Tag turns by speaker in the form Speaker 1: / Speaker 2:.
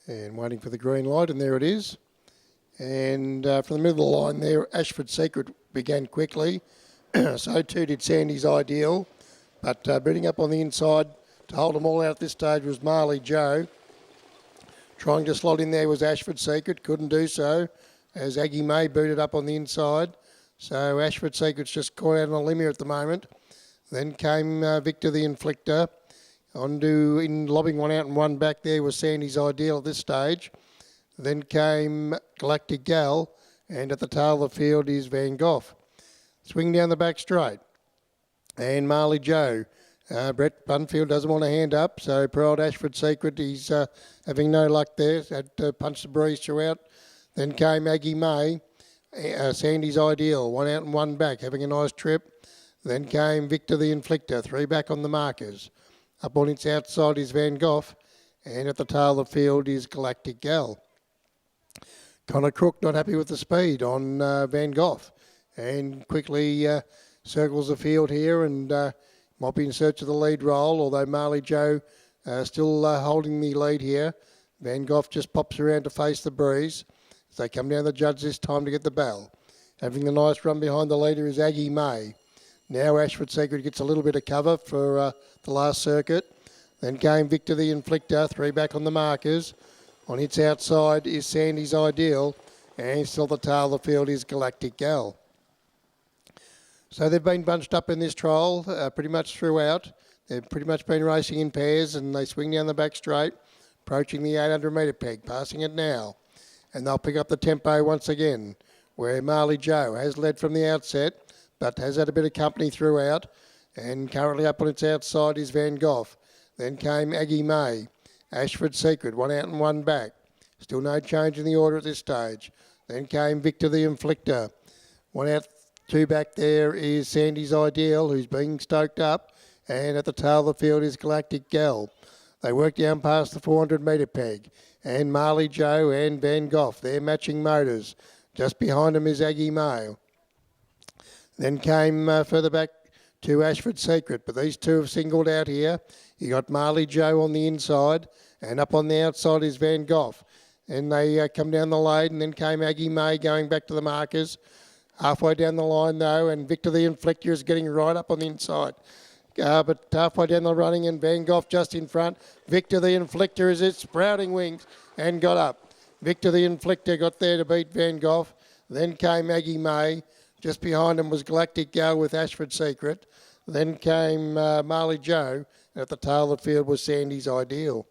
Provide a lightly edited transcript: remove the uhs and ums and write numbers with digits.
Speaker 1: And waiting for the green light, and there it is. And from the middle of the line there, Ashford Secret began quickly. So too did Sandy's Ideal. But beating up on the inside to hold them all out at this stage was Marley Joe. Trying to slot in there was Ashford Secret, couldn't do so, as Aggie May booted up on the inside. So Ashford Secret's just caught out on a limb here at the moment. Then came Victor the Inflictor. In lobbing one out and one back there was Sandy's Ideal at this stage. Then came Galactic Gal, and at the tail of the field is Van Gogh. Swing down the back straight. And Marley Joe. Brett Bunfield doesn't want to hand up, so poor old Ashford Secret, he's having no luck there. Had to punch the breeze throughout. Then came Aggie May, Sandy's Ideal, one out and one back, having a nice trip. Then came Victor the Inflictor, three back on the markers. Up on its outside is Van Gogh, and at the tail of the field is Galactic Gal. Connor Crook not happy with the speed on Van Gogh, and quickly circles the field here and might be in search of the lead role, although Marley Joe still holding the lead here. Van Gogh just pops around to face the breeze as they come down the judge this time to get the bell. Having the nice run behind the leader is Aggie May. Now Ashford Secret gets a little bit of cover for the last circuit. Then came Victor the Inflictor, three back on the markers. On its outside is Sandy's Ideal, and still the tail of the field is Galactic Gal. So they've been bunched up in this trial pretty much throughout. They've pretty much been racing in pairs, and they swing down the back straight, approaching the 800 metre peg, passing it now. And they'll pick up the tempo once again, where Marley Joe has led from the outset, but has had a bit of company throughout. And currently up on its outside is Van Gogh. Then came Aggie May, Ashford Secret, one out and one back. Still no change in the order at this stage. Then came Victor the Inflictor. One out, two back there is Sandy's Ideal, who's being stoked up. And at the tail of the field is Galactic Gal. They work down past the 400 metre peg. And Marley Joe and Van Gogh, they're matching motors. Just behind them is Aggie May. Then came further back to Ashford Secret, but these two have singled out here. You got Marley Joe on the inside, and up on the outside is Van Gogh. And they come down the lane, and then came Aggie May going back to the markers. Halfway down the line, though, and Victor the Inflictor is getting right up on the inside. But halfway down the running, and Van Gogh just in front. Victor the Inflictor is its sprouting wings and got up. Victor the Inflictor got there to beat Van Gogh. Then came Aggie May. Just behind him was Galactic Gal with Ashford Secret. Then came Marley Joe. And at the tail of the field was Sandy's Ideal.